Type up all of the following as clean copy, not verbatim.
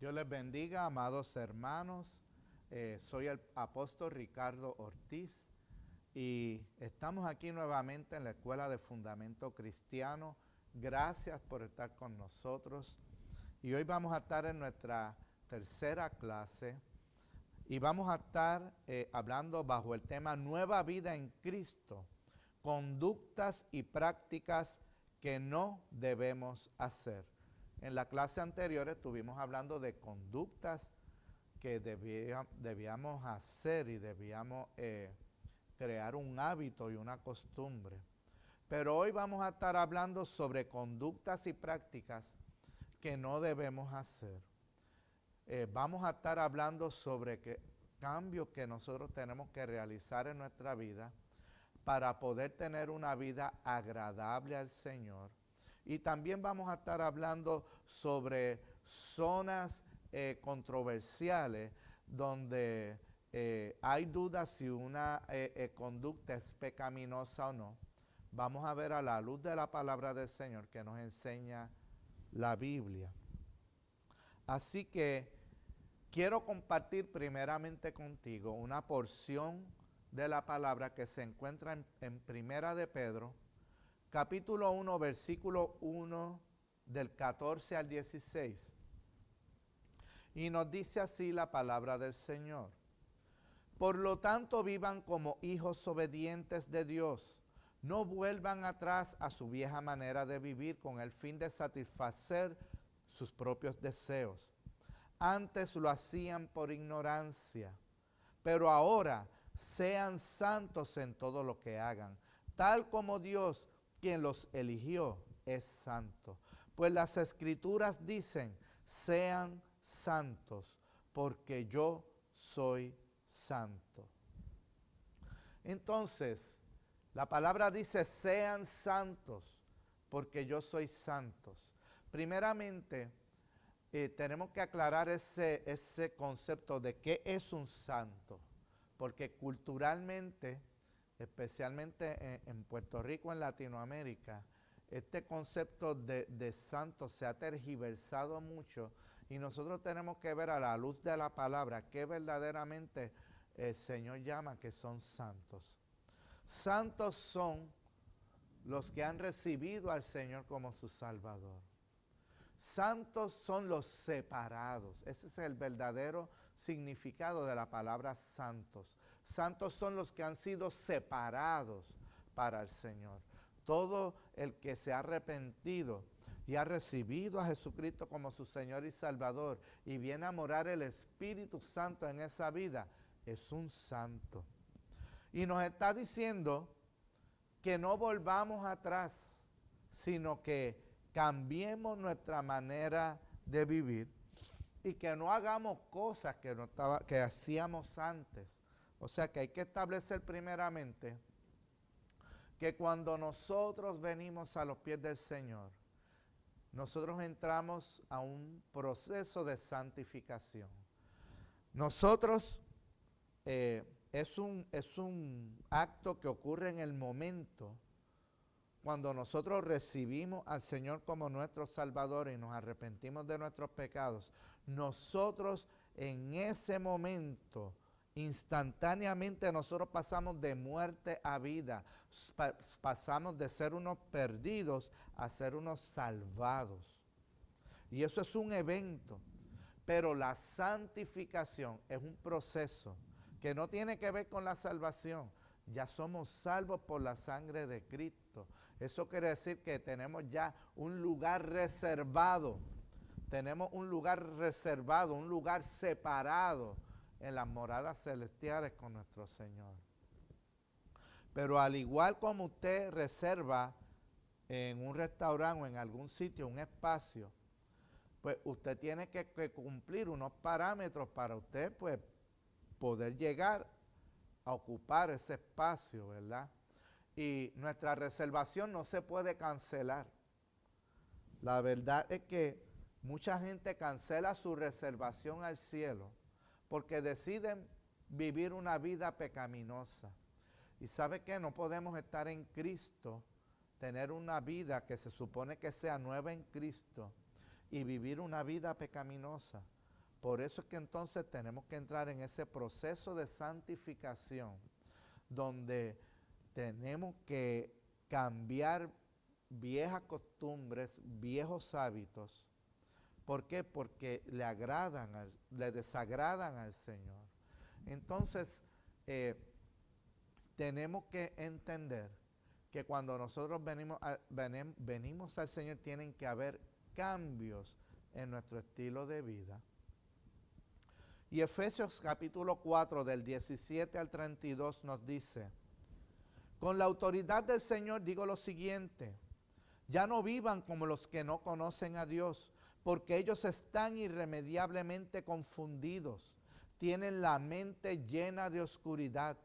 Dios les bendiga, amados hermanos. Soy el apóstol Ricardo Ortiz y estamos aquí nuevamente en la Escuela de Fundamento Cristiano. Gracias por estar con nosotros. Y hoy vamos a estar en nuestra tercera clase y vamos a estar hablando bajo el tema Nueva Vida en Cristo, conductas y prácticas que no debemos hacer. En la clase anterior estuvimos hablando de conductas que debíamos hacer y debíamos crear un hábito y una costumbre. Pero hoy vamos a estar hablando sobre conductas y prácticas que no debemos hacer. Vamos a estar hablando sobre cambios que nosotros tenemos que realizar en nuestra vida para poder tener una vida agradable al Señor. Y también vamos a estar hablando sobre zonas controversiales donde hay dudas si una conducta es pecaminosa o no. Vamos a ver a la luz de la palabra del Señor que nos enseña la Biblia. Así que quiero compartir primeramente contigo una porción de la palabra que se encuentra en Primera de Pedro, capítulo 1, versículo 1, del 14 al 16. Y nos dice así la palabra del Señor. Por lo tanto, vivan como hijos obedientes de Dios. No vuelvan atrás a su vieja manera de vivir con el fin de satisfacer sus propios deseos. Antes lo hacían por ignorancia, pero ahora sean santos en todo lo que hagan, tal como Dios, quien los eligió, es santo. Pues las Escrituras dicen, sean santos, porque yo soy santo. Entonces, la palabra dice, sean santos, porque yo soy santos. Primeramente, tenemos que aclarar ese concepto de qué es un santo, porque culturalmente, especialmente en Puerto Rico, en Latinoamérica, este concepto de santo se ha tergiversado mucho y nosotros tenemos que ver a la luz de la palabra qué verdaderamente el Señor llama que son santos. Santos son los que han recibido al Señor como su Salvador. Santos son los separados. Ese es el verdadero significado de la palabra santos. Santos son los que han sido separados para el Señor. Todo el que se ha arrepentido y ha recibido a Jesucristo como su Señor y Salvador y viene a morar el Espíritu Santo en esa vida, es un santo. Y nos está diciendo que no volvamos atrás, sino que cambiemos nuestra manera de vivir y que no hagamos cosas que hacíamos antes. O sea que hay que establecer primeramente que cuando nosotros venimos a los pies del Señor, nosotros entramos a un proceso de santificación. Nosotros, es un acto que ocurre en el momento cuando nosotros recibimos al Señor como nuestro Salvador y nos arrepentimos de nuestros pecados. Nosotros en ese momento, instantáneamente nosotros pasamos de muerte a vida. Pasamos de ser unos perdidos a ser unos salvados. Y eso es un evento. Pero la santificación es un proceso que no tiene que ver con la salvación. Ya somos salvos por la sangre de Cristo. Eso quiere decir que tenemos ya un lugar reservado. Tenemos un lugar reservado, un lugar separado en las moradas celestiales con nuestro Señor. Pero al igual como usted reserva en un restaurante o en algún sitio un espacio, pues usted tiene que cumplir unos parámetros para usted pues poder llegar a ocupar ese espacio, ¿verdad? Y nuestra reservación no se puede cancelar. La verdad es que mucha gente cancela su reservación al cielo porque deciden vivir una vida pecaminosa. Y ¿sabe qué? No podemos estar en Cristo, tener una vida que se supone que sea nueva en Cristo y vivir una vida pecaminosa. Por eso es que entonces tenemos que entrar en ese proceso de santificación, donde tenemos que cambiar viejas costumbres, viejos hábitos. ¿Por qué? Porque le desagradan al Señor. Entonces, tenemos que entender que cuando nosotros venimos al Señor, tienen que haber cambios en nuestro estilo de vida. Y Efesios capítulo 4 del 17 al 32 nos dice: con la autoridad del Señor digo lo siguiente, ya no vivan como los que no conocen a Dios, porque ellos están irremediablemente confundidos, tienen la mente llena de oscuridad,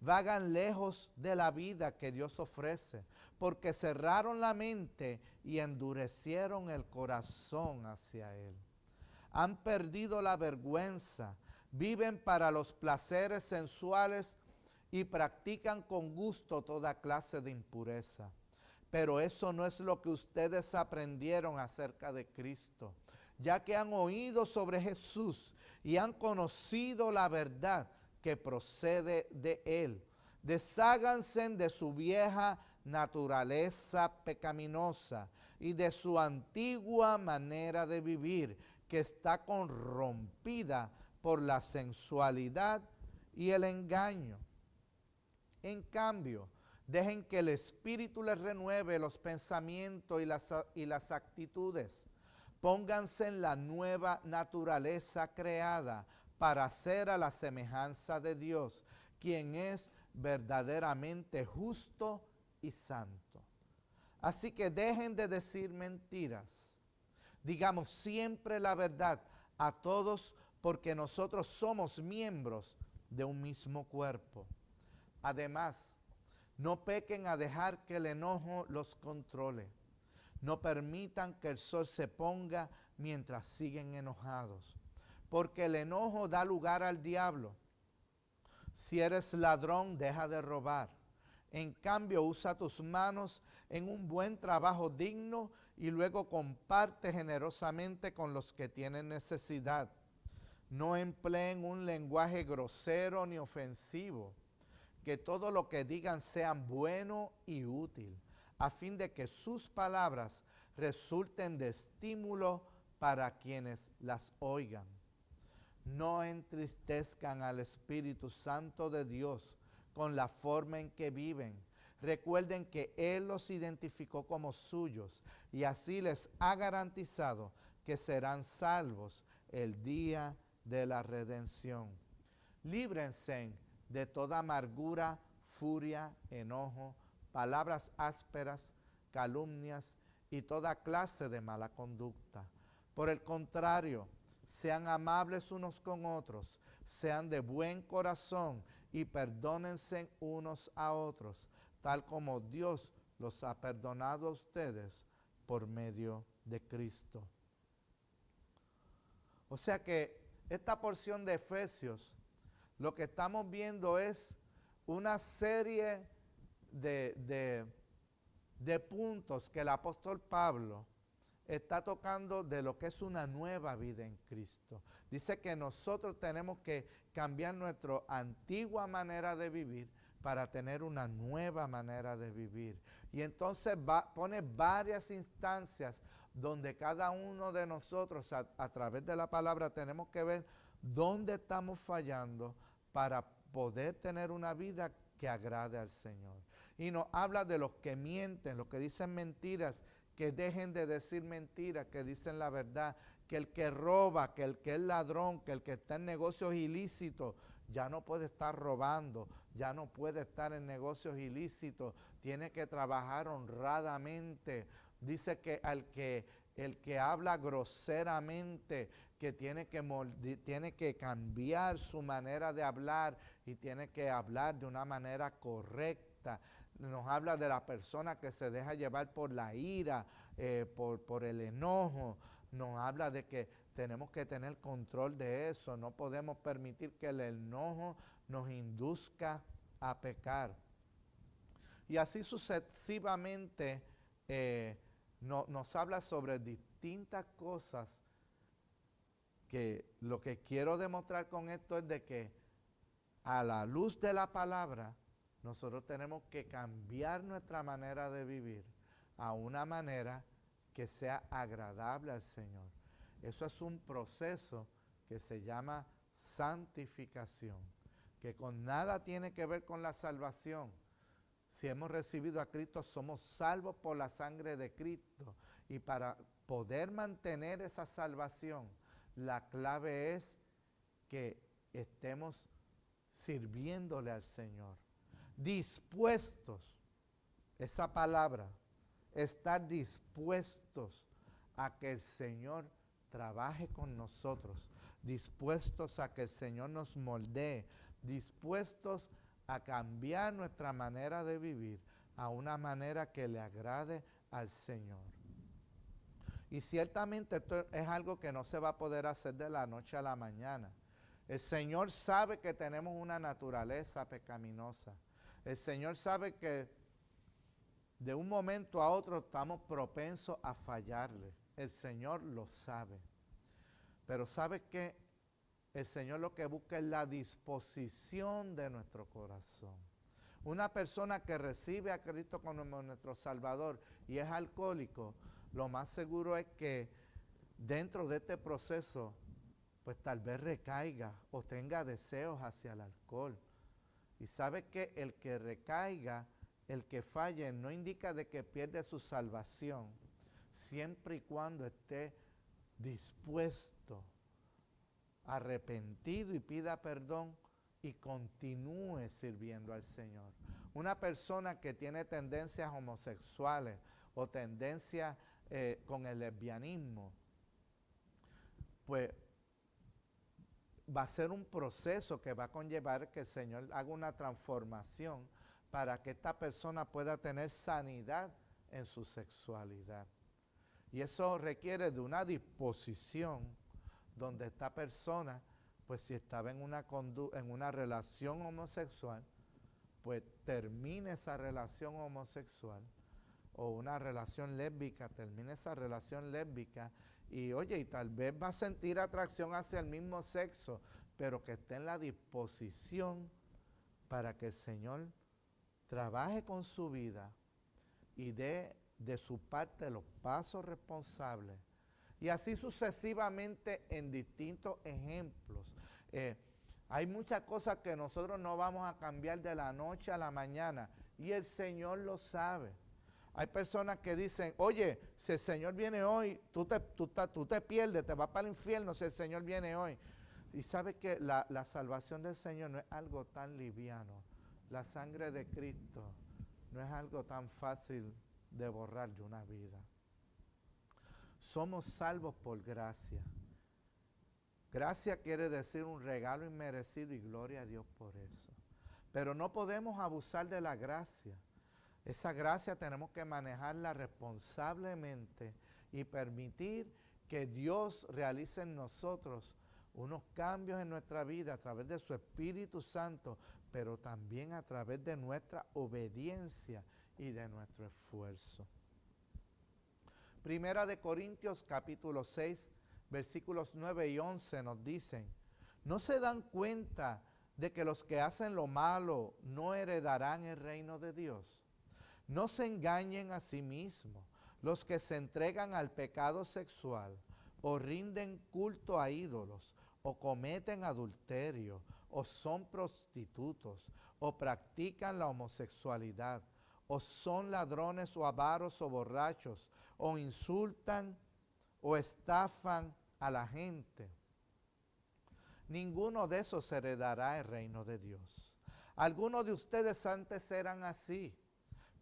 vagan lejos de la vida que Dios ofrece, porque cerraron la mente y endurecieron el corazón hacia Él. Han perdido la vergüenza, viven para los placeres sensuales y practican con gusto toda clase de impureza. Pero eso no es lo que ustedes aprendieron acerca de Cristo, ya que han oído sobre Jesús y han conocido la verdad que procede de Él. Desháganse de su vieja naturaleza pecaminosa y de su antigua manera de vivir, que está corrompida por la sensualidad y el engaño. En cambio, dejen que el Espíritu les renueve los pensamientos y las actitudes. Pónganse en la nueva naturaleza creada para ser a la semejanza de Dios, quien es verdaderamente justo y santo. Así que dejen de decir mentiras. Digamos siempre la verdad a todos, porque nosotros somos miembros de un mismo cuerpo. Además, no pequen a dejar que el enojo los controle. No permitan que el sol se ponga mientras siguen enojados, porque el enojo da lugar al diablo. Si eres ladrón, deja de robar. En cambio, usa tus manos en un buen trabajo digno y luego comparte generosamente con los que tienen necesidad. No empleen un lenguaje grosero ni ofensivo. Que todo lo que digan sean bueno y útil, a fin de que sus palabras resulten de estímulo para quienes las oigan. No entristezcan al Espíritu Santo de Dios con la forma en que viven. Recuerden que Él los identificó como suyos y así les ha garantizado que serán salvos el día de la redención. Líbrense de toda amargura, furia, enojo, palabras ásperas, calumnias y toda clase de mala conducta. Por el contrario, sean amables unos con otros, sean de buen corazón y perdónense unos a otros, tal como Dios los ha perdonado a ustedes por medio de Cristo. O sea que esta porción de Efesios, lo que estamos viendo es una serie de puntos que el apóstol Pablo está tocando de lo que es una nueva vida en Cristo. Dice que nosotros tenemos que cambiar nuestra antigua manera de vivir para tener una nueva manera de vivir. Y entonces pone varias instancias donde cada uno de nosotros a través de la palabra tenemos que ver dónde estamos fallando para poder tener una vida que agrade al Señor. Y nos habla de los que mienten, los que dicen mentiras, que dejen de decir mentiras, que dicen la verdad, que el que roba, que el que es ladrón, que el que está en negocios ilícitos, ya no puede estar robando, ya no puede estar en negocios ilícitos, tiene que trabajar honradamente. Dice que el que habla groseramente, que tiene que cambiar su manera de hablar y tiene que hablar de una manera correcta. Nos habla de la persona que se deja llevar por la ira, por el enojo. Nos habla de que tenemos que tener control de eso. No podemos permitir que el enojo nos induzca a pecar. Y así sucesivamente nos habla sobre distintas cosas que lo que quiero demostrar con esto es de que a la luz de la palabra, nosotros tenemos que cambiar nuestra manera de vivir a una manera que sea agradable al Señor. Eso es un proceso que se llama santificación, que con nada tiene que ver con la salvación. Si hemos recibido a Cristo, somos salvos por la sangre de Cristo. Y para poder mantener esa salvación, la clave es que estemos sirviéndole al Señor. Dispuestos, esa palabra, estar dispuestos a que el Señor trabaje con nosotros, dispuestos a que el Señor nos moldee, dispuestos a cambiar nuestra manera de vivir a una manera que le agrade al Señor. Y ciertamente esto es algo que no se va a poder hacer de la noche a la mañana. El Señor sabe que tenemos una naturaleza pecaminosa. El Señor sabe que de un momento a otro estamos propensos a fallarle. El Señor lo sabe. Pero sabe que el Señor lo que busca es la disposición de nuestro corazón. Una persona que recibe a Cristo como nuestro Salvador y es alcohólico, lo más seguro es que dentro de este proceso, pues tal vez recaiga o tenga deseos hacia el alcohol. Y sabe que el que recaiga, el que falle, no indica de que pierde su salvación, siempre y cuando esté dispuesto, arrepentido y pida perdón y continúe sirviendo al Señor. Una persona que tiene tendencias homosexuales o tendencias con el lesbianismo, pues va a ser un proceso que va a conllevar que el Señor haga una transformación para que esta persona pueda tener sanidad en su sexualidad. Y eso requiere de una disposición donde esta persona, pues si estaba en una relación homosexual, pues termine esa relación homosexual, o una relación lésbica, termine esa relación lésbica, y oye, y tal vez va a sentir atracción hacia el mismo sexo, pero que esté en la disposición para que el Señor trabaje con su vida y dé de su parte los pasos responsables. Y así sucesivamente en distintos ejemplos. Hay muchas cosas que nosotros no vamos a cambiar de la noche a la mañana y el Señor lo sabe. Hay personas que dicen, oye, si el Señor viene hoy, tú te pierdes, te vas para el infierno si el Señor viene hoy. Y sabes que la salvación del Señor no es algo tan liviano. La sangre de Cristo no es algo tan fácil de borrar de una vida. Somos salvos por gracia. Gracia quiere decir un regalo inmerecido y gloria a Dios por eso. Pero no podemos abusar de la gracia. Esa gracia tenemos que manejarla responsablemente y permitir que Dios realice en nosotros unos cambios en nuestra vida a través de su Espíritu Santo, pero también a través de nuestra obediencia y de nuestro esfuerzo. Primera de Corintios capítulo 6, versículos 9 y 11 nos dicen, ¿no se dan cuenta de que los que hacen lo malo no heredarán el reino de Dios? No se engañen a sí mismos. Los que se entregan al pecado sexual o rinden culto a ídolos o cometen adulterio o son prostitutos o practican la homosexualidad o son ladrones o avaros o borrachos o insultan o estafan a la gente. Ninguno de esos heredará el reino de Dios. Algunos de ustedes antes eran así,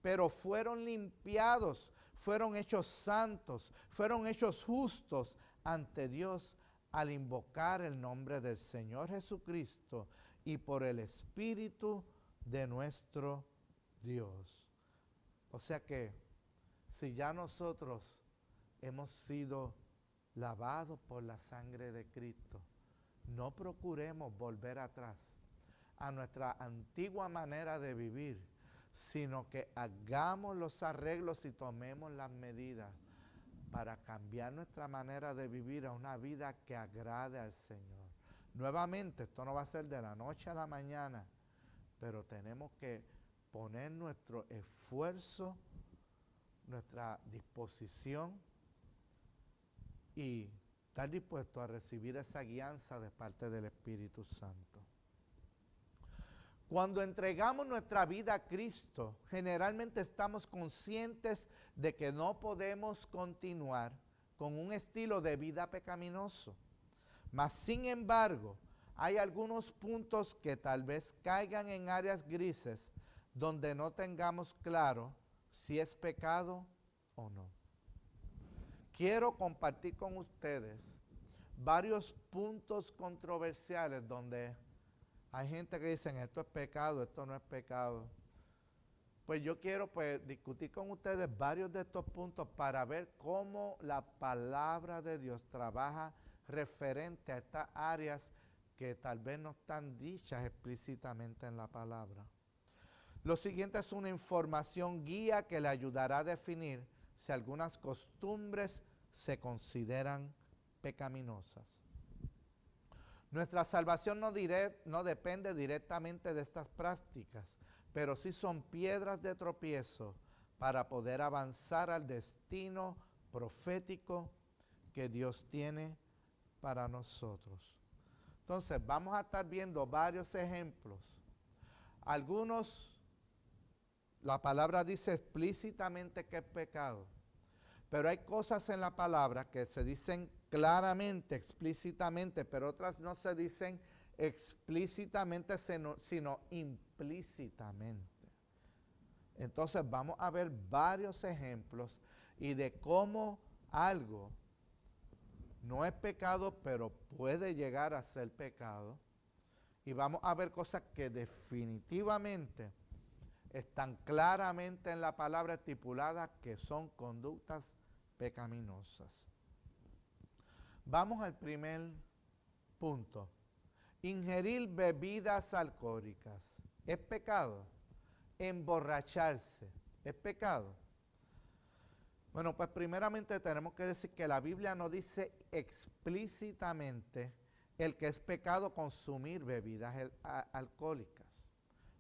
pero fueron limpiados, fueron hechos santos, fueron hechos justos ante Dios al invocar el nombre del Señor Jesucristo y por el Espíritu de nuestro Dios. O sea que si ya nosotros hemos sido lavados por la sangre de Cristo, no procuremos volver atrás a nuestra antigua manera de vivir, sino que hagamos los arreglos y tomemos las medidas para cambiar nuestra manera de vivir a una vida que agrade al Señor. Nuevamente, esto no va a ser de la noche a la mañana, pero tenemos que poner nuestro esfuerzo, nuestra disposición y estar dispuestos a recibir esa guianza de parte del Espíritu Santo. Cuando entregamos nuestra vida a Cristo, generalmente estamos conscientes de que no podemos continuar con un estilo de vida pecaminoso. Mas, sin embargo, hay algunos puntos que tal vez caigan en áreas grises donde no tengamos claro si es pecado o no. Quiero compartir con ustedes varios puntos controversiales donde hay gente que dice esto es pecado, esto no es pecado. Pues yo quiero discutir con ustedes varios de estos puntos para ver cómo la palabra de Dios trabaja referente a estas áreas que tal vez no están dichas explícitamente en la palabra. Lo siguiente es una información guía que le ayudará a definir si algunas costumbres se consideran pecaminosas. Nuestra salvación no depende directamente de estas prácticas, pero sí son piedras de tropiezo para poder avanzar al destino profético que Dios tiene para nosotros. Entonces, vamos a estar viendo varios ejemplos. Algunos, la palabra dice explícitamente que es pecado, pero hay cosas en la palabra que se dicen claramente, explícitamente, pero otras no se dicen explícitamente, sino implícitamente. Entonces vamos a ver varios ejemplos y de cómo algo no es pecado, pero puede llegar a ser pecado. Y vamos a ver cosas que definitivamente están claramente en la palabra estipuladas que son conductas pecaminosas. Vamos al primer punto. Ingerir bebidas alcohólicas. ¿Es pecado? Emborracharse. ¿Es pecado? Bueno, pues primeramente tenemos que decir que la Biblia no dice explícitamente el que es pecado consumir bebidas alcohólicas.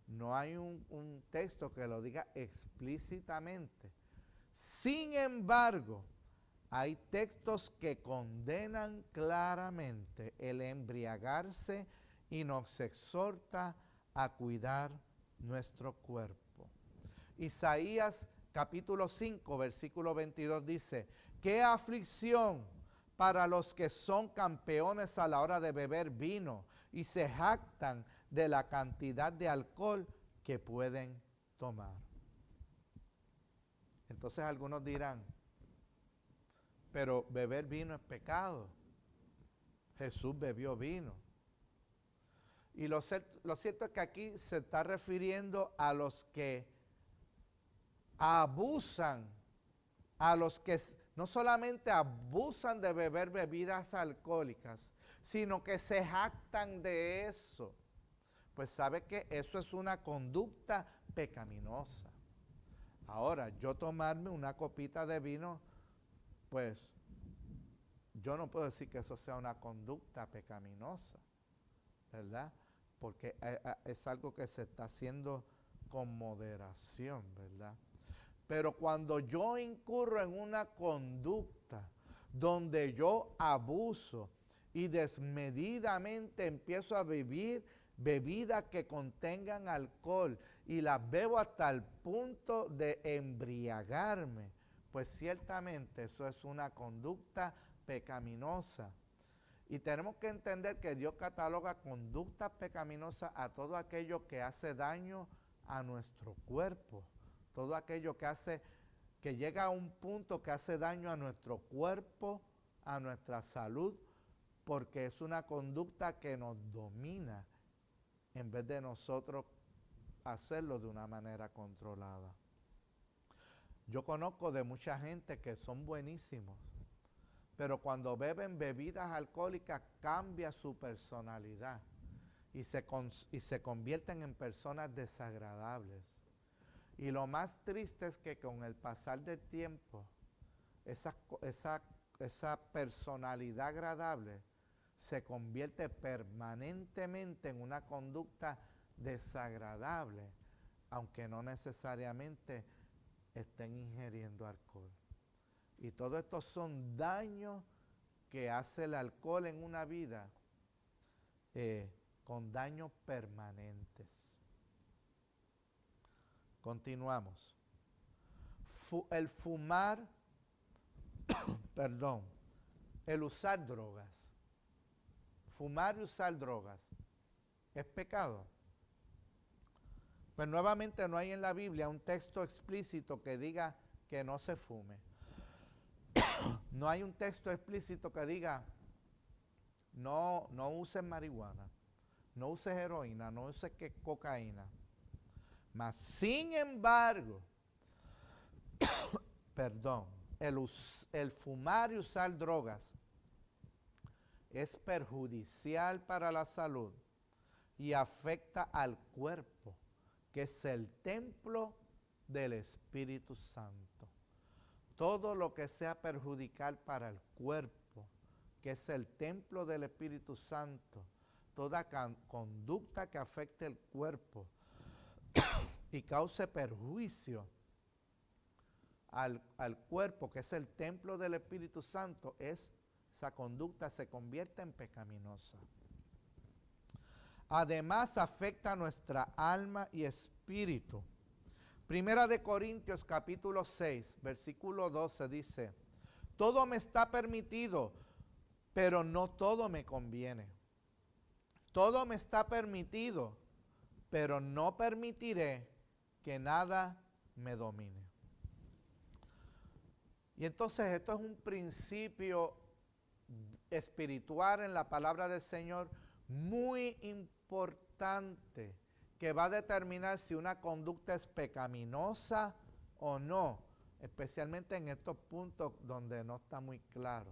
No hay un texto que lo diga explícitamente. Sin embargo, hay textos que condenan claramente el embriagarse y nos exhorta a cuidar nuestro cuerpo. Isaías capítulo 5, versículo 22 dice, ¡qué aflicción para los que son campeones a la hora de beber vino y se jactan de la cantidad de alcohol que pueden tomar! Entonces algunos dirán, pero beber vino es pecado. Jesús bebió vino. Y lo cierto es que aquí se está refiriendo a los que abusan, a los que no solamente abusan de beber bebidas alcohólicas, sino que se jactan de eso. Pues sabe que eso es una conducta pecaminosa. Ahora, yo tomarme una copita de vino, pues yo no puedo decir que eso sea una conducta pecaminosa, ¿verdad? Porque es algo que se está haciendo con moderación, ¿verdad? Pero cuando yo incurro en una conducta donde yo abuso y desmedidamente empiezo a vivir bebidas que contengan alcohol y las bebo hasta el punto de embriagarme, pues ciertamente eso es una conducta pecaminosa. Y tenemos que entender que Dios cataloga conductas pecaminosas a todo aquello que hace daño a nuestro cuerpo, todo aquello que llega a un punto que hace daño a nuestro cuerpo, a nuestra salud, porque es una conducta que nos domina en vez de nosotros hacerlo de una manera controlada. Yo conozco de mucha gente que son buenísimos, pero cuando beben bebidas alcohólicas cambia su personalidad y se convierten en personas desagradables. Y lo más triste es que con el pasar del tiempo, esa personalidad agradable se convierte permanentemente en una conducta desagradable, aunque no necesariamente estén ingiriendo alcohol. Y todo esto son daños que hace el alcohol en una vida con daños permanentes. Continuamos. El fumar, perdón, el usar drogas. Fumar y usar drogas, ¿es pecado? Pues nuevamente no hay en la Biblia un texto explícito que diga que no se fume. No hay un texto explícito que diga no uses marihuana, no uses heroína, no uses cocaína. Mas sin embargo, perdón, el fumar y usar drogas es perjudicial para la salud y afecta al cuerpo, que es el templo del Espíritu Santo. Todo lo que sea perjudicial para el cuerpo, que es el templo del Espíritu Santo, toda conducta que afecte el cuerpo y cause perjuicio al cuerpo, que es el templo del Espíritu Santo, esa conducta se convierte en pecaminosa. Además afecta a nuestra alma y espíritu. Primera de Corintios capítulo 6, versículo 12 dice, todo me está permitido, pero no todo me conviene. Todo me está permitido, pero no permitiré que nada me domine. Y entonces esto es un principio espiritual en la palabra del Señor muy importante, que va a determinar si una conducta es pecaminosa o no, especialmente en estos puntos donde no está muy claro.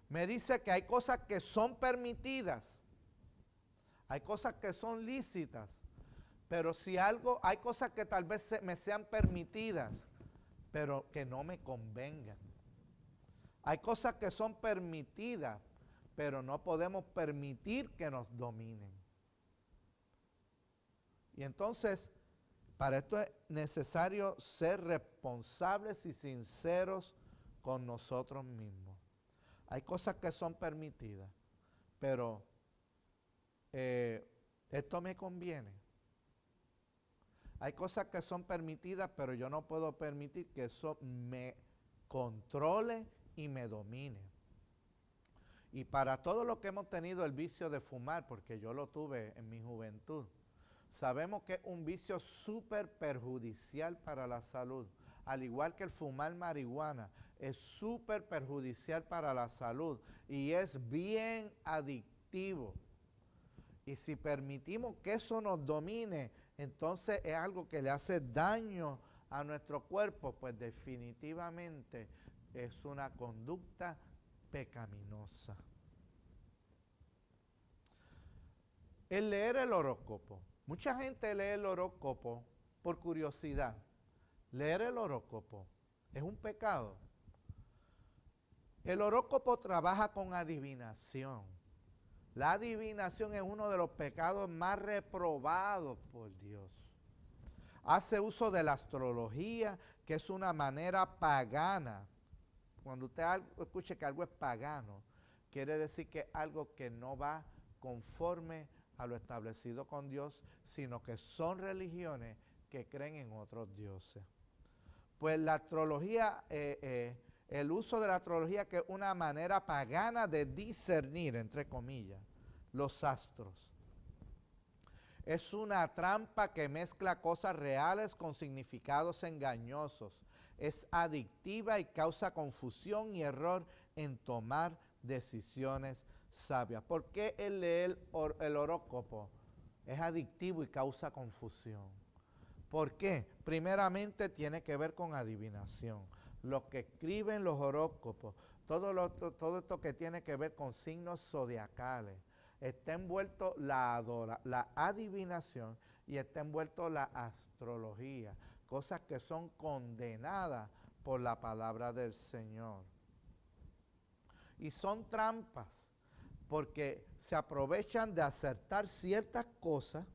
Me dice que hay cosas que son permitidas, hay cosas que son lícitas, pero si hay cosas que tal vez me sean permitidas, pero que no me convengan. Hay cosas que son permitidas, pero no podemos permitir que nos dominen. Y entonces, para esto es necesario ser responsables y sinceros con nosotros mismos. Hay cosas que son permitidas, pero esto me conviene. Hay cosas que son permitidas, pero yo no puedo permitir que eso me controle y me domine. Y para todos los que hemos tenido el vicio de fumar, porque yo lo tuve en mi juventud, sabemos que es un vicio súper perjudicial para la salud. Al igual que el fumar marihuana, es súper perjudicial para la salud y es bien adictivo. Y si permitimos que eso nos domine, entonces es algo que le hace daño a nuestro cuerpo, pues definitivamente es una conducta pecaminosa. El leer el horóscopo. Mucha gente lee el horóscopo por curiosidad. Leer el horóscopo es un pecado. El horóscopo trabaja con adivinación. La adivinación es uno de los pecados más reprobados por Dios. Hace uso de la astrología, que es una manera pagana. Cuando usted escuche que algo es pagano, quiere decir que es algo que no va conforme a lo establecido con Dios, sino que son religiones que creen en otros dioses. Pues la astrología, el uso de la astrología, que es una manera pagana de discernir, entre comillas, los astros. Es una trampa que mezcla cosas reales con significados engañosos. Es adictiva y causa confusión y error en tomar decisiones sabias. ¿Por qué el leer el horóscopo es adictivo y causa confusión? ¿Por qué? Primeramente tiene que ver con adivinación. Los que escriben los horóscopos, todo esto que tiene que ver con signos zodiacales, está envuelto la adivinación y está envuelto la astrología, cosas que son condenadas por la palabra del Señor. Y son trampas, porque se aprovechan de acertar ciertas cosas,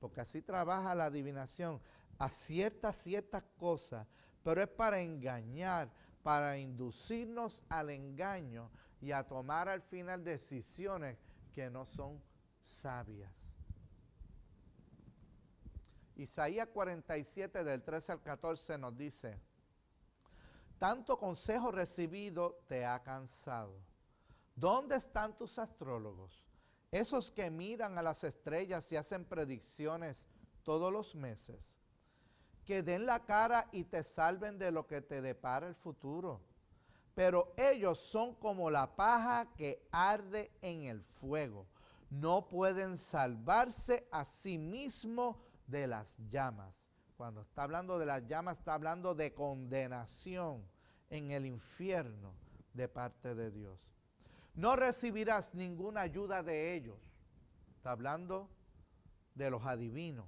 porque así trabaja la adivinación, acierta ciertas cosas, pero es para engañar, para inducirnos al engaño y a tomar al final decisiones que no son sabias. Isaías 47 del 13 al 14 nos dice: tanto consejo recibido te ha cansado. ¿Dónde están tus astrólogos? Esos que miran a las estrellas y hacen predicciones todos los meses. Que den la cara y te salven de lo que te depara el futuro. Pero ellos son como la paja que arde en el fuego. No pueden salvarse a sí mismos de las llamas. Cuando está hablando de las llamas, está hablando de condenación en el infierno de parte de Dios. No recibirás ninguna ayuda de ellos. Está hablando de los adivinos.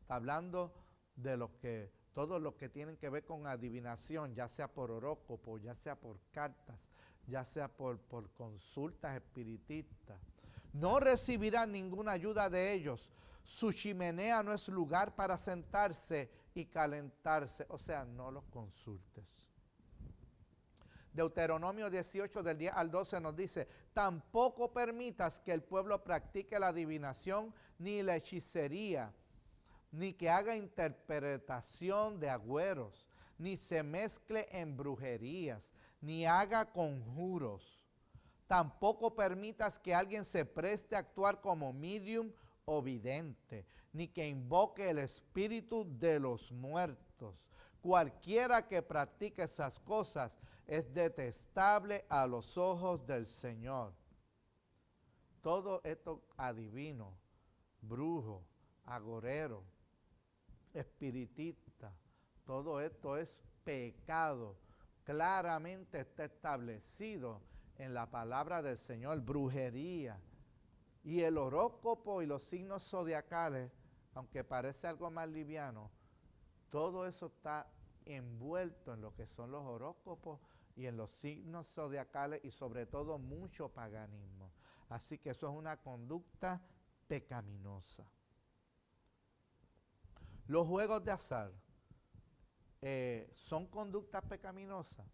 Está hablando de todos los que tienen que ver con adivinación, ya sea por horóscopo, ya sea por cartas, ya sea por consultas espiritistas. No recibirán ninguna ayuda de ellos. Su chimenea no es lugar para sentarse y calentarse. O sea, no los consultes. Deuteronomio 18 del 10 al 12 nos dice: tampoco permitas que el pueblo practique la adivinación ni la hechicería, ni que haga interpretación de agüeros, ni se mezcle en brujerías, ni haga conjuros. Tampoco permitas que alguien se preste a actuar como medium o vidente, ni que invoque el espíritu de los muertos. Cualquiera que practique esas cosas es detestable a los ojos del Señor. Todo esto adivino, brujo, agorero, espiritista, todo esto es pecado. Claramente está establecido en la palabra del Señor. Brujería. Y el horóscopo y los signos zodiacales, aunque parece algo más liviano, todo eso está envuelto en lo que son los horóscopos y en los signos zodiacales, y sobre todo mucho paganismo. Así que eso es una conducta pecaminosa. Los juegos de azar son conductas pecaminosas.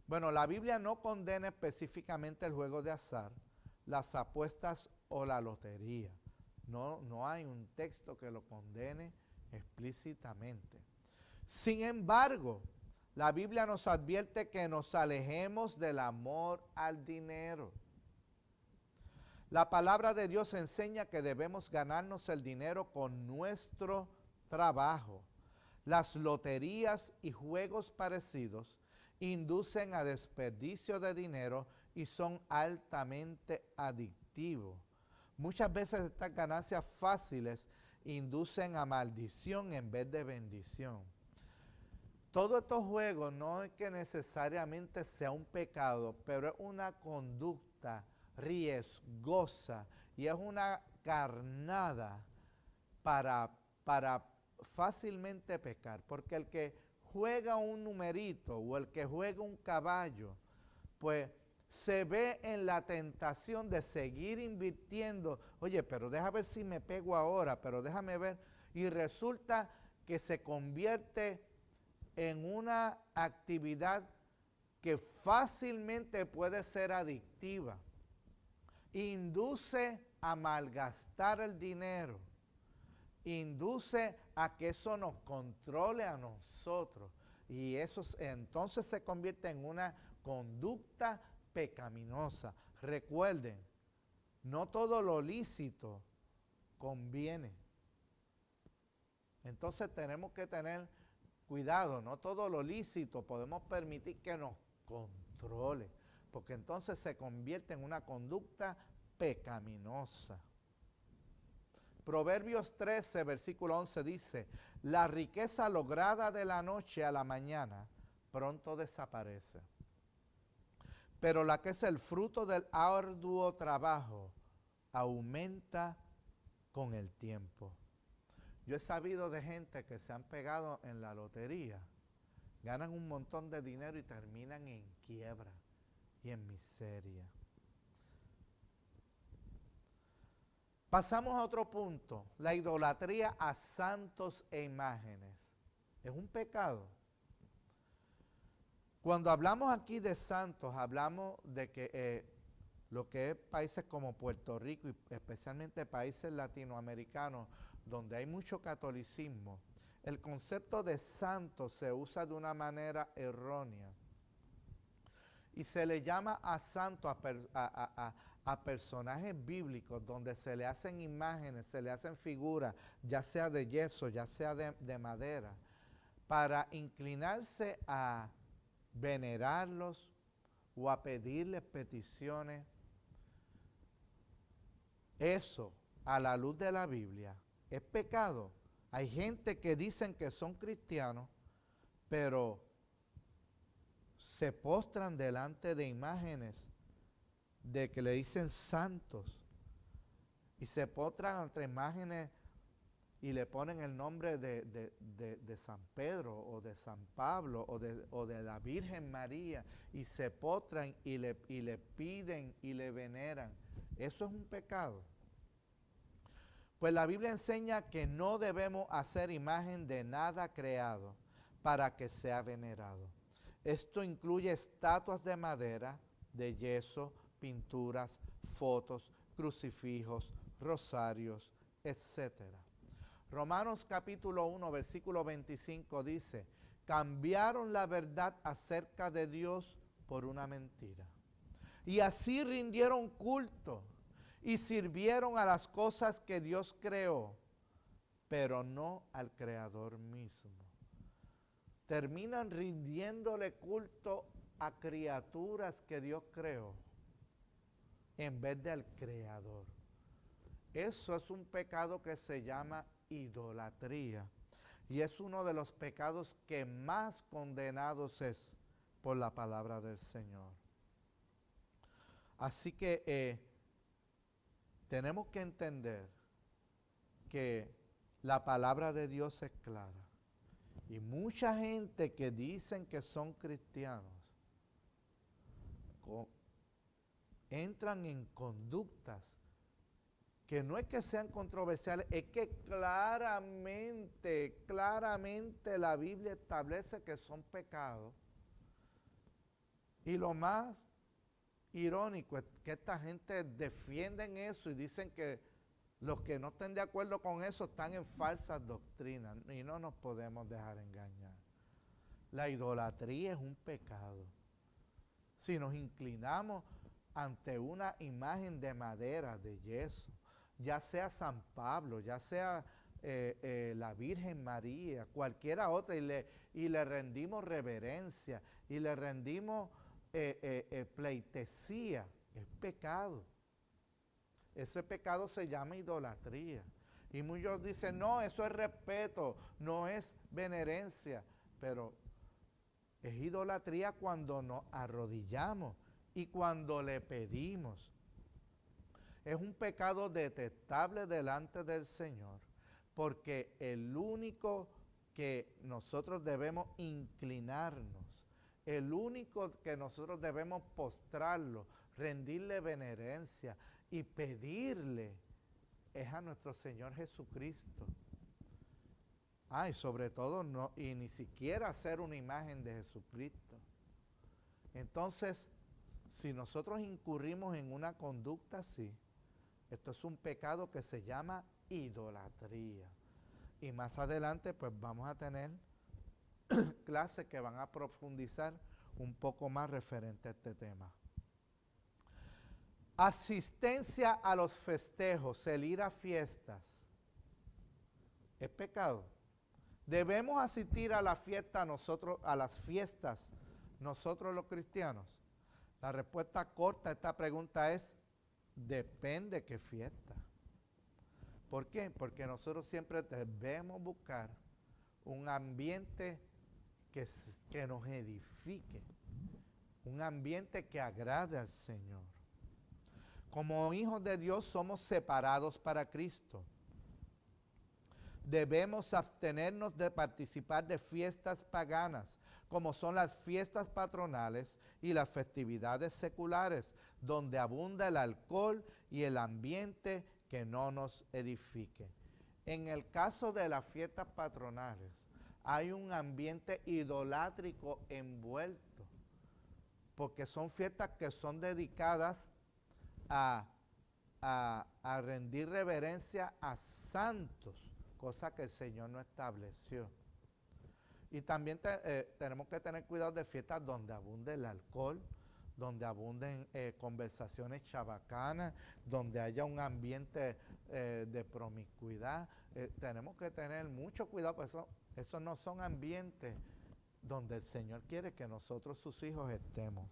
Bueno, la Biblia no condena específicamente el juego de azar, las apuestas o la lotería. No hay un texto que lo condene explícitamente. Sin embargo, la Biblia nos advierte que nos alejemos del amor al dinero. La palabra de Dios enseña que debemos ganarnos el dinero con nuestro trabajo. Las loterías y juegos parecidos inducen a desperdicio de dinero y son altamente adictivos. Muchas veces estas ganancias fáciles inducen a maldición en vez de bendición. Todos estos juegos no es que necesariamente sea un pecado, pero es una conducta riesgosa y es una carnada para fácilmente pecar. Porque el que juega un numerito o el que juega un caballo, pues se ve en la tentación de seguir invirtiendo. Oye, pero déjame ver si me pego ahora, pero déjame ver. Y resulta que se convierte en una actividad que fácilmente puede ser adictiva. Induce a malgastar el dinero. Induce a que eso nos controle a nosotros. Y eso entonces se convierte en una conducta pecaminosa. Recuerden, no todo lo lícito conviene. Entonces tenemos que tener cuidado, no todo lo lícito podemos permitir que nos controle, porque entonces se convierte en una conducta pecaminosa. Proverbios 13, versículo 11 dice: la riqueza lograda de la noche a la mañana pronto desaparece, pero la que es el fruto del arduo trabajo aumenta con el tiempo. Yo he sabido de gente que se han pegado en la lotería ganan un montón de dinero y terminan en quiebra y en miseria. Pasamos a otro punto, la idolatría a santos e imágenes. ¿Es un pecado? Cuando hablamos aquí de santos, hablamos de que lo que es países como Puerto Rico y especialmente países latinoamericanos donde hay mucho catolicismo, el concepto de santo se usa de una manera errónea y se le llama a santo a personajes bíblicos donde se le hacen imágenes, se le hacen figuras, ya sea de yeso, ya sea de madera, para inclinarse a venerarlos o a pedirles peticiones. Eso, a la luz de la Biblia, es pecado. Hay gente que dicen que son cristianos, pero se postran delante de imágenes de que le dicen santos y se postran ante imágenes y le ponen el nombre de San Pedro o de San Pablo o de la Virgen María y se postran y le piden y le veneran. Eso es un pecado. Pues la Biblia enseña que no debemos hacer imagen de nada creado para que sea venerado. Esto incluye estatuas de madera, de yeso, pinturas, fotos, crucifijos, rosarios, etc. Romanos capítulo 1, versículo 25 dice, cambiaron la verdad acerca de Dios por una mentira. Y así rindieron culto y sirvieron a las cosas que Dios creó, pero no al Creador mismo. Terminan rindiéndole culto a criaturas que Dios creó en vez del Creador. Eso es un pecado que se llama idolatría y es uno de los pecados que más condenados es por la palabra del Señor. Así que tenemos que entender que la palabra de Dios es clara. Y mucha gente que dicen que son cristianos entran en conductas que no es que sean controversiales, es que claramente la Biblia establece que son pecados. Y lo más irónico es que esta gente defienden eso y dicen que los que no estén de acuerdo con eso están en falsas doctrinas y no nos podemos dejar engañar. La idolatría es un pecado. Si nos inclinamos ante una imagen de madera, de yeso, ya sea San Pablo, ya sea la Virgen María, cualquiera otra, y le rendimos reverencia y le rendimos pleitesía, es pecado. Ese pecado se llama idolatría. Y muchos dicen, no, eso es respeto, no es venerencia. Pero es idolatría cuando nos arrodillamos y cuando le pedimos. Es un pecado detestable delante del Señor, porque el único que nosotros debemos inclinarnos, el único que nosotros debemos postrarlo, rendirle venerencia y pedirle es a nuestro Señor Jesucristo. Y sobre todo no, y ni siquiera hacer una imagen de Jesucristo. Entonces, si nosotros incurrimos en una conducta así, esto es un pecado que se llama idolatría. Y más adelante pues vamos a tener clases que van a profundizar un poco más referente a este tema. Asistencia a los festejos, el ir a fiestas, ¿es pecado? ¿Debemos asistir a la fiesta a las fiestas nosotros los cristianos? La respuesta corta a esta pregunta es, depende qué fiesta. ¿Por qué? Porque nosotros siempre debemos buscar un ambiente que nos edifique, un ambiente que agrade al Señor. Como hijos de Dios somos separados para Cristo. Debemos abstenernos de participar de fiestas paganas, como son las fiestas patronales y las festividades seculares, donde abunda el alcohol y el ambiente que no nos edifique. En el caso de las fiestas patronales, hay un ambiente idolátrico envuelto, porque son fiestas que son dedicadas a rendir reverencia a santos, cosa que el Señor no estableció. Y también tenemos que tener cuidado de fiestas donde abunde el alcohol, donde abunden conversaciones chabacanas, donde haya un ambiente de promiscuidad. Tenemos que tener mucho cuidado, pues esos no son ambientes donde el Señor quiere que nosotros, sus hijos, estemos.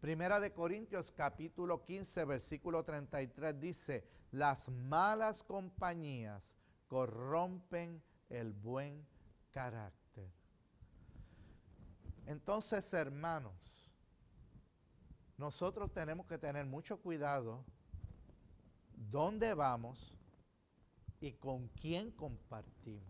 Primera de Corintios capítulo 15, versículo 33 dice, las malas compañías corrompen el buen carácter. Entonces, hermanos, nosotros tenemos que tener mucho cuidado dónde vamos y con quién compartimos.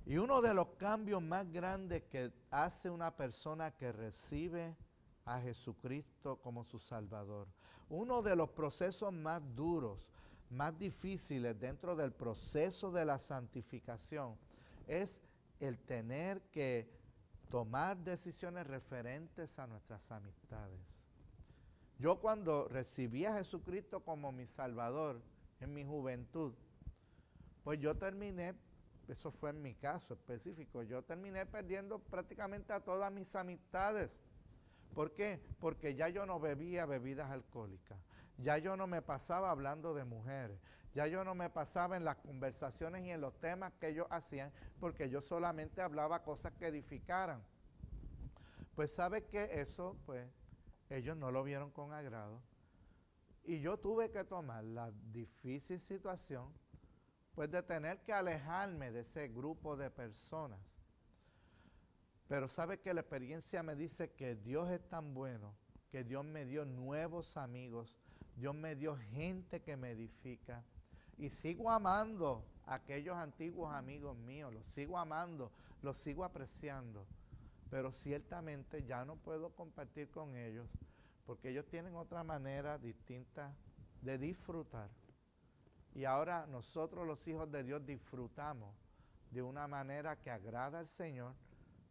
Y uno de los cambios más grandes que hace una persona que recibe a Jesucristo como su Salvador, uno de los procesos más duros, más difíciles dentro del proceso de la santificación, es el tener que tomar decisiones referentes a nuestras amistades. Yo cuando recibí a Jesucristo como mi Salvador en mi juventud, pues yo terminé, eso fue en mi caso específico, yo terminé perdiendo prácticamente a todas mis amistades. ¿Por qué? Porque ya yo no bebía bebidas alcohólicas, ya yo no me pasaba hablando de mujeres, ya yo no me pasaba en las conversaciones y en los temas que ellos hacían, porque yo solamente hablaba cosas que edificaran. Pues ¿sabe qué? Eso, pues, ellos no lo vieron con agrado. Y yo tuve que tomar la difícil situación, pues, de tener que alejarme de ese grupo de personas. Pero sabe que la experiencia me dice que Dios es tan bueno, que Dios me dio nuevos amigos, Dios me dio gente que me edifica. Y sigo amando a aquellos antiguos amigos míos, los sigo amando, los sigo apreciando. Pero ciertamente ya no puedo compartir con ellos, porque ellos tienen otra manera distinta de disfrutar. Y ahora nosotros los hijos de Dios disfrutamos de una manera que agrada al Señor,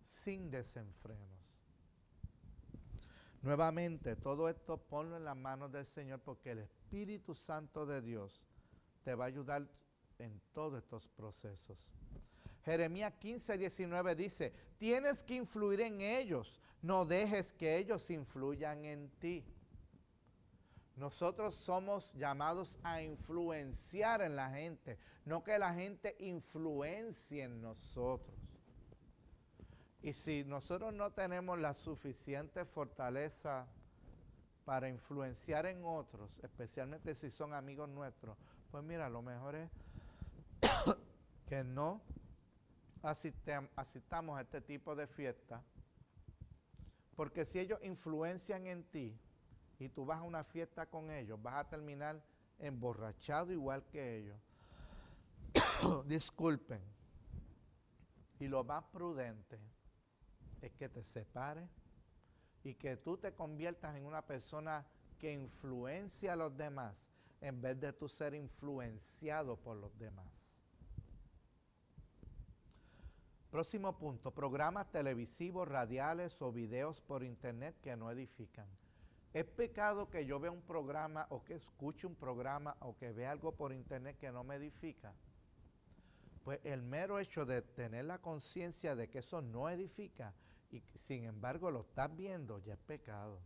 sin desenfrenos. Nuevamente, todo esto ponlo en las manos del Señor, porque el Espíritu Santo de Dios te va a ayudar en todos estos procesos. Jeremías 15, 19 dice, tienes que influir en ellos, no dejes que ellos influyan en ti. Nosotros somos llamados a influenciar en la gente, no que la gente influencie en nosotros. Y si nosotros no tenemos la suficiente fortaleza para influenciar en otros, especialmente si son amigos nuestros, pues mira, lo mejor es que no asistamos a este tipo de fiesta, porque si ellos influencian en ti y tú vas a una fiesta con ellos, vas a terminar emborrachado igual que ellos. Disculpen. Y lo más prudente es que te separes y que tú te conviertas en una persona que influencia a los demás en vez de tú ser influenciado por los demás. Próximo punto, programas televisivos, radiales o videos por internet que no edifican. ¿Es pecado que yo vea un programa o que escuche un programa o que vea algo por internet que no me edifica? Pues el mero hecho de tener la conciencia de que eso no edifica y sin embargo lo estás viendo, ya es pecado.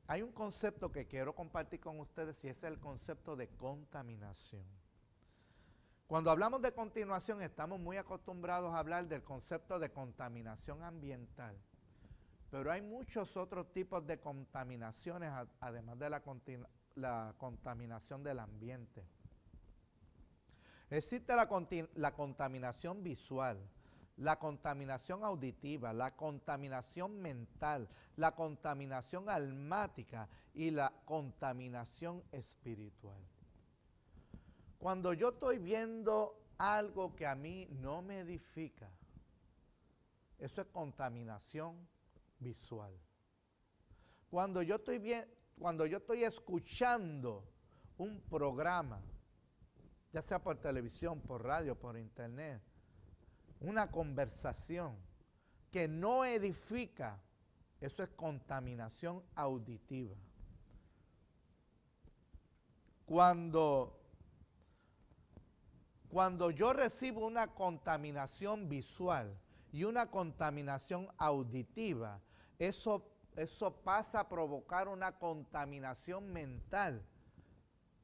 Hay un concepto que quiero compartir con ustedes y es el concepto de contaminación. Cuando hablamos de contaminación estamos muy acostumbrados a hablar del concepto de contaminación ambiental, pero hay muchos otros tipos de contaminaciones además de la contaminación del ambiente. Existe la contaminación visual, la contaminación auditiva, la contaminación mental, la contaminación almática y la contaminación espiritual. Cuando yo estoy viendo algo que a mí no me edifica, eso es contaminación visual. Cuando yo estoy escuchando un programa, ya sea por televisión, por radio, por internet, una conversación que no edifica, eso es contaminación auditiva. Cuando yo recibo una contaminación visual y una contaminación auditiva, eso pasa a provocar una contaminación mental,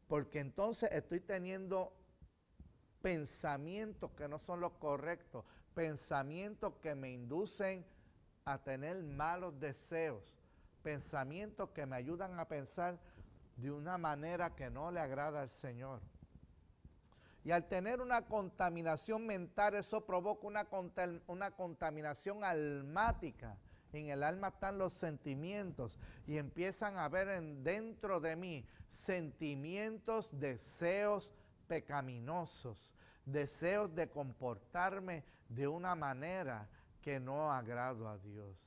porque entonces estoy teniendo pensamientos que no son los correctos, pensamientos que me inducen a tener malos deseos, pensamientos que me ayudan a pensar de una manera que no le agrada al Señor. Y al tener una contaminación mental, eso provoca una contaminación almática. En el alma están los sentimientos y empiezan a haber dentro de mí sentimientos, deseos pecaminosos, deseos de comportarme de una manera que no agrado a Dios.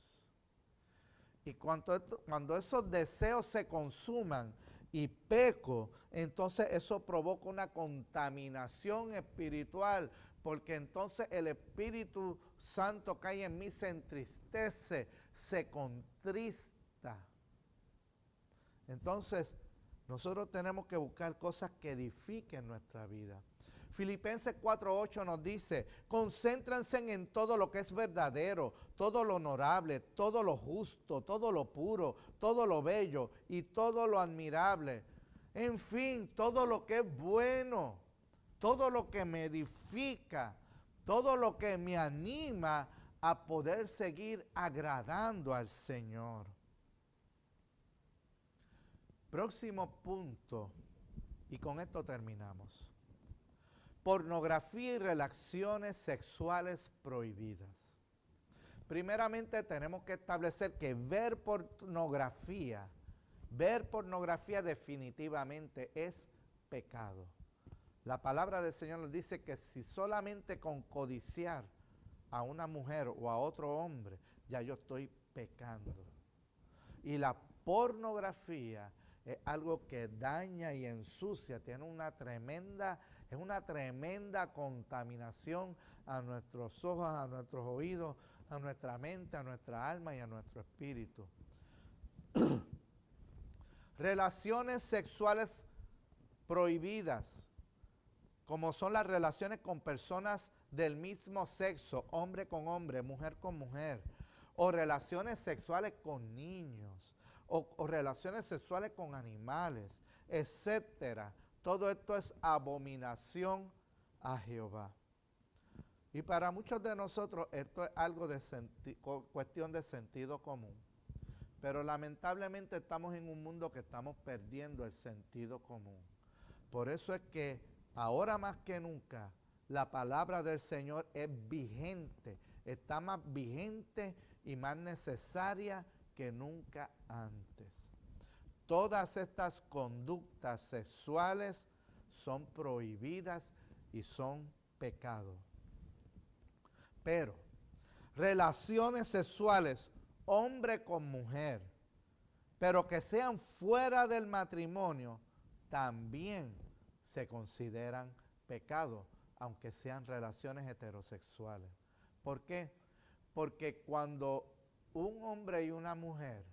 Y cuando esos deseos se consuman y peco, entonces eso provoca una contaminación espiritual, porque entonces el Espíritu Santo que hay en mí se entristece, se contrista. Entonces, nosotros tenemos que buscar cosas que edifiquen nuestra vida. Filipenses 4:8 nos dice, concéntrense en todo lo que es verdadero, todo lo honorable, todo lo justo, todo lo puro, todo lo bello y todo lo admirable. En fin, todo lo que es bueno, todo lo que me edifica, todo lo que me anima a poder seguir agradando al Señor. Próximo punto, y con esto terminamos. Pornografía y relaciones sexuales prohibidas. Primeramente tenemos que establecer que ver pornografía definitivamente es pecado. La palabra del Señor nos dice que si solamente con codiciar a una mujer o a otro hombre, ya yo estoy pecando. Y la pornografía es algo que daña y ensucia, tiene una tremenda contaminación a nuestros ojos, a nuestros oídos, a nuestra mente, a nuestra alma y a nuestro espíritu. Relaciones sexuales prohibidas, como son las relaciones con personas del mismo sexo, hombre con hombre, mujer con mujer, o relaciones sexuales con niños, o relaciones sexuales con animales, etcétera. Todo esto es abominación a Jehová. Y para muchos de nosotros esto es algo de cuestión de sentido común. Pero lamentablemente estamos en un mundo que estamos perdiendo el sentido común. Por eso es que ahora más que nunca la palabra del Señor es vigente, está más vigente y más necesaria que nunca antes. Todas estas conductas sexuales son prohibidas y son pecado. Pero relaciones sexuales, hombre con mujer, pero que sean fuera del matrimonio, también se consideran pecado, aunque sean relaciones heterosexuales. ¿Por qué? Porque cuando un hombre y una mujer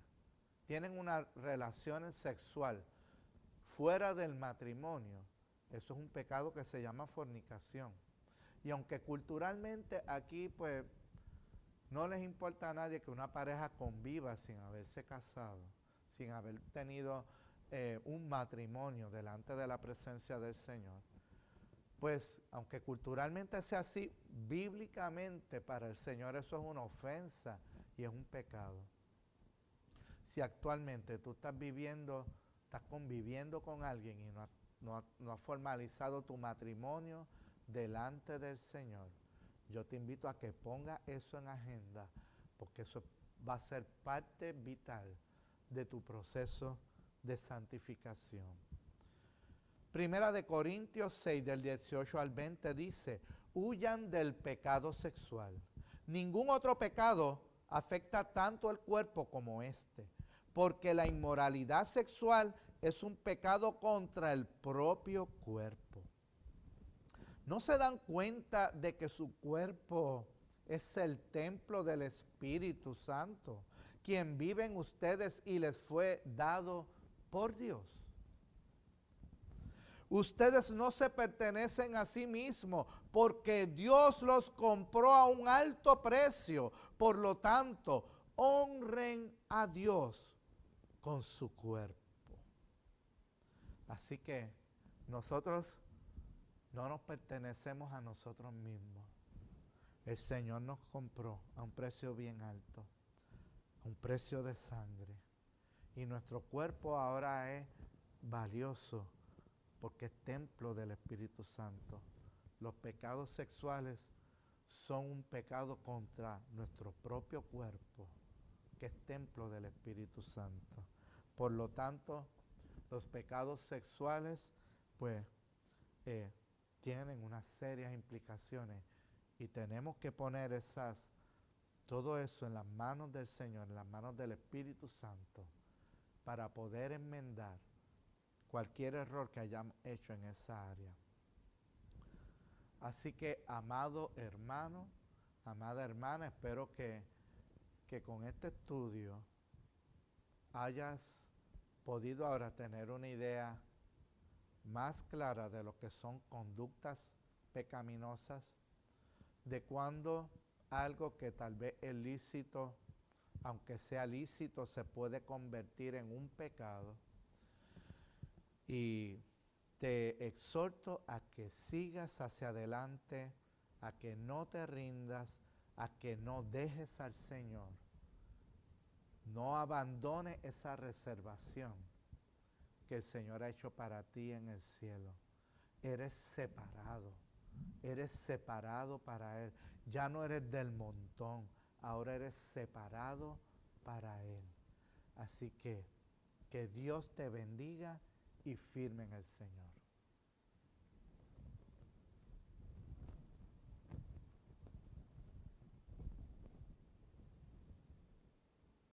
tienen una relación sexual fuera del matrimonio, eso es un pecado que se llama fornicación. Y aunque culturalmente aquí pues no les importa a nadie que una pareja conviva sin haberse casado, sin haber tenido un matrimonio delante de la presencia del Señor, pues aunque culturalmente sea así, bíblicamente para el Señor eso es una ofensa y es un pecado. Si actualmente tú estás conviviendo con alguien y no has formalizado tu matrimonio delante del Señor, yo te invito a que pongas eso en agenda, porque eso va a ser parte vital de tu proceso de santificación. Primera de Corintios 6, del 18 al 20 dice, huyan del pecado sexual. Ningún otro pecado afecta tanto el cuerpo como este, porque la inmoralidad sexual es un pecado contra el propio cuerpo. ¿No se dan cuenta de que su cuerpo es el templo del Espíritu Santo, quien vive en ustedes y les fue dado por Dios? Ustedes no se pertenecen a sí mismos, porque Dios los compró a un alto precio. Por lo tanto, honren a Dios con su cuerpo. Así que nosotros no nos pertenecemos a nosotros mismos. El Señor nos compró a un precio bien alto, a un precio de sangre. Y nuestro cuerpo ahora es valioso porque es templo del Espíritu Santo. Los pecados sexuales son un pecado contra nuestro propio cuerpo, que es templo del Espíritu Santo. Por lo tanto, los pecados sexuales, pues, tienen unas serias implicaciones y tenemos que poner todo eso en las manos del Señor, en las manos del Espíritu Santo, para poder enmendar cualquier error que hayamos hecho en esa área. Así que, amado hermano, amada hermana, espero que con este estudio hayas podido ahora tener una idea más clara de lo que son conductas pecaminosas, de cuando algo que tal vez es lícito, aunque sea lícito, se puede convertir en un pecado. Y te exhorto a que sigas hacia adelante, a que no te rindas, a que no dejes al Señor. No abandones esa reservación que el Señor ha hecho para ti en el cielo. Eres separado para Él. Ya no eres del montón, ahora eres separado para Él. Así que Dios te bendiga y firme en el Señor.